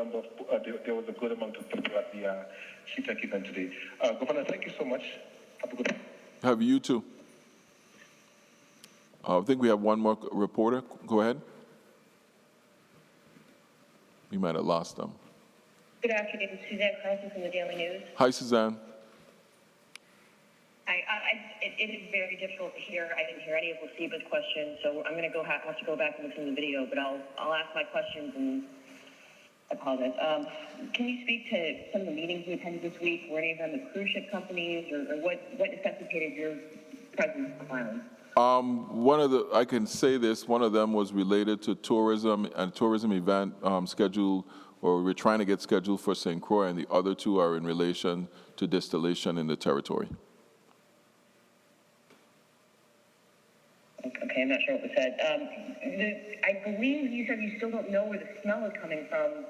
number of there was a good amount of people at the CTEC event today. Governor, thank you so much. Have a good day. Have you too. I think we have one more reporter. Go ahead. We might have lost them. Good afternoon, Suzanne Carlson from the Daily News. Hi, Suzanne. It is very difficult to hear. I didn't hear any of Laciba's questions, so I'm going to have to go back and listen to the video, but I'll ask my questions and I apologize. Can you speak to some of the meetings you attended this week? Were any of them with cruise ship companies, or what necessitated your presence on island? I can say this, one of them was related to tourism and tourism event scheduled, or we're trying to get scheduled for St. Croix, and the other two are in relation to distillation in the territory. Okay, I'm not sure what was said. I believe you said you still don't know where the smell is coming from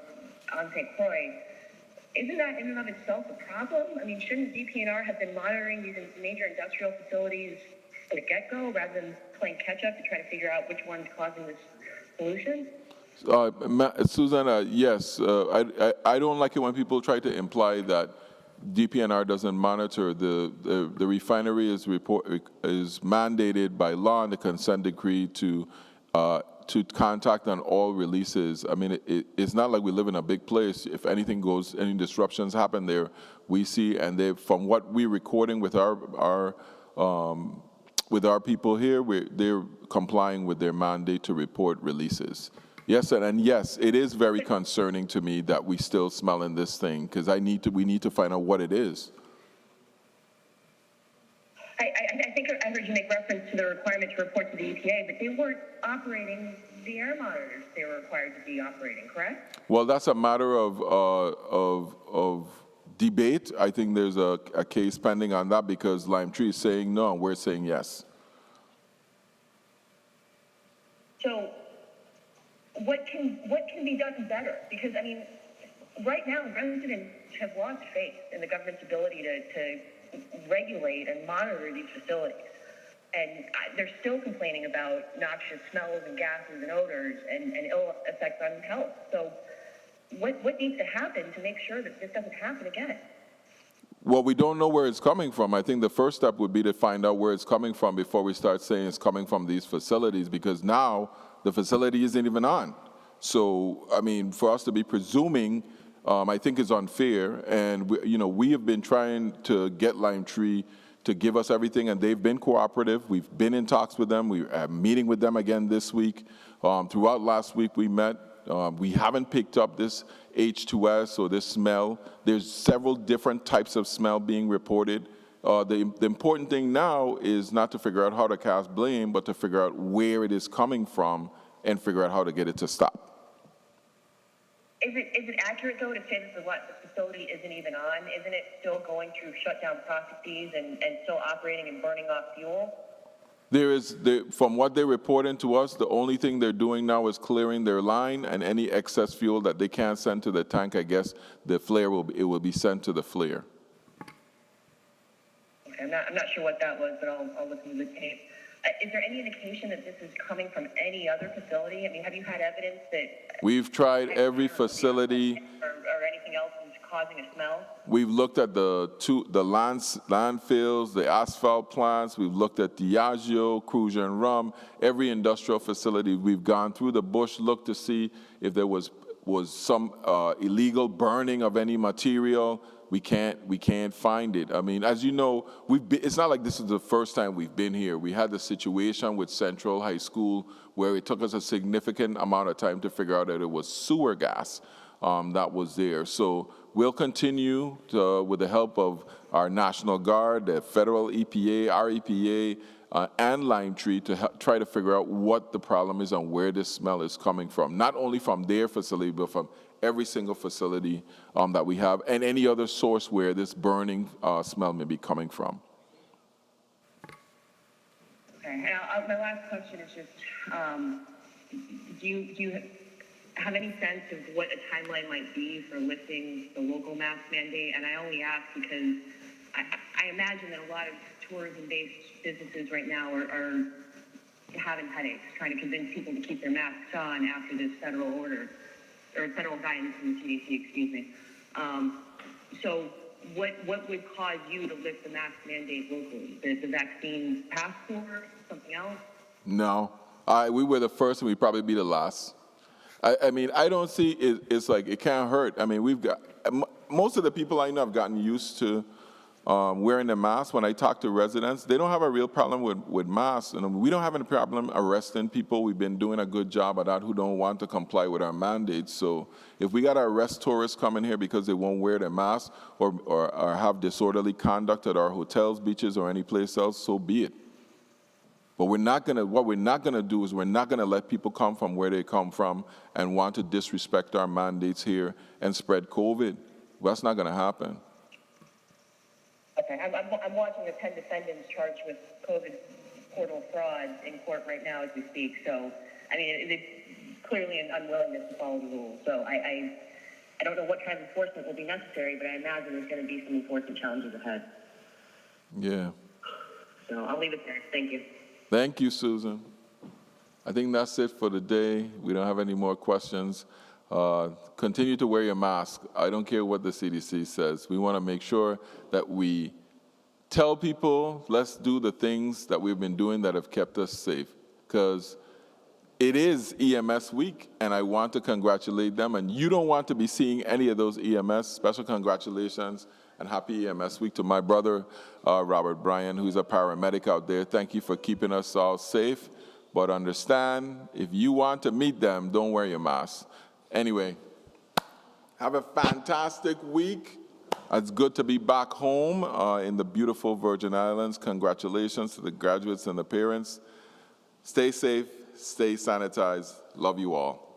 on St. Croix. Isn't that in and of itself a problem? I mean, shouldn't DPNR have been monitoring these major industrial facilities from the get-go rather than playing catch-up to try to figure out which one's causing this pollution? Susan, yes. I don't like it when people try to imply that DPNR doesn't monitor. The refinery is mandated by law and the consent decree to contact on all releases. I mean, it's not like we live in a big place. If anything goes, any disruptions happen there, we see, and they, from what we're recording with our people here, they're complying with their mandate to report releases. Yes, and yes, it is very concerning to me that we still smelling this thing, because we need to find out what it is. I think I heard you make reference to the requirement to report to the EPA, but they weren't operating the air monitors they were required to be operating, correct? Well, that's a matter of debate. I think there's a case pending on that because Lime Tree is saying no, and we're saying yes. So what can be done better? Because, I mean, right now, residents have lost faith in the government's ability to regulate and monitor these facilities. And they're still complaining about noxious smells and gases and odors and ill effects on health. So what needs to happen to make sure that this doesn't happen again? Well, we don't know where it's coming from. I think the first step would be to find out where it's coming from before we start saying it's coming from these facilities, because now the facility isn't even on. So, I mean, for us to be presuming, I think is unfair. And, we have been trying to get Lime Tree to give us everything, and they've been cooperative. We've been in talks with them. We are meeting with them again this week. Throughout last week, we met. We haven't picked up this H2S or this smell. There's several different types of smell being reported. The important thing now is not to figure out how to cast blame, but to figure out where it is coming from and figure out how to get it to stop. Is it accurate, though, to say that the facility isn't even on? Isn't it still going through shutdown processes and still operating and burning off fuel? From what they're reporting to us, the only thing they're doing now is clearing their line, and any excess fuel that they can't send to the tank, I guess the flare will be sent to the flare. Okay, I'm not sure what that was, but I'll listen to the tape. Is there any indication that this is coming from any other facility? I mean, have you had evidence that we've tried every facility or anything else is causing a smell? We've looked at the landfills, the asphalt plants. We've looked at Diageo, Cruiser and Rum, every industrial facility. We've gone through the bush, looked to see if there was some illegal burning of any material. We can't find it. I mean, as you know, it's not like this is the first time we've been here. We had the situation with Central High School where it took us a significant amount of time to figure out that it was sewer gas that was there. So we'll continue with the help of our National Guard, the federal EPA, our EPA, and Lime Tree to try to figure out what the problem is and where this smell is coming from. Not only from their facility, but from every single facility that we have, and any other source where this burning smell may be coming from. Okay, and my last question is just, do you have any sense of what a timeline might be for lifting the local mask mandate? And I only ask because I imagine that a lot of tourism-based businesses right now are having headaches trying to convince people to keep their masks on after this federal order, or federal guidance from the CDC, excuse me. So what would cause you to lift the mask mandate locally? The vaccine passport, something else? No, we were the first, and we'd probably be the last. I mean, I don't see it, it's like it can't hurt. I mean, we've got most of the people I know have gotten used to wearing the mask. When I talk to residents, they don't have a real problem with masks, and we don't have any problem arresting people. We've been doing a good job of that who don't want to comply with our mandates. So if we got to arrest tourists coming here because they won't wear their mask or have disorderly conduct at our hotels, beaches, or any place else, so be it. But what we're not gonna do is we're not gonna let people come from where they come from and want to disrespect our mandates here and spread COVID. That's not gonna happen. Okay, I'm watching the 10 defendants charged with COVID portal fraud in court right now as we speak. So, I mean, it's clearly an unwillingness to follow the rules. So I don't know what kind of enforcement will be necessary, but I imagine there's going to be some enforcement challenges ahead. Yeah. So I'll leave it there. Thank you. Thank you, Susan. I think that's it for the day. We don't have any more questions. Continue to wear your mask. I don't care what the CDC says. We want to make sure that we tell people, let's do the things that we've been doing that have kept us safe. Because it is EMS week, and I want to congratulate them. And you don't want to be seeing any of those EMS. Special congratulations and happy EMS week to my brother, Robert Bryan, who's a paramedic out there. Thank you for keeping us all safe. But understand, if you want to meet them, don't wear your mask. Anyway, have a fantastic week. It's good to be back home in the beautiful Virgin Islands. Congratulations to the graduates and the parents. Stay safe, stay sanitized. Love you all.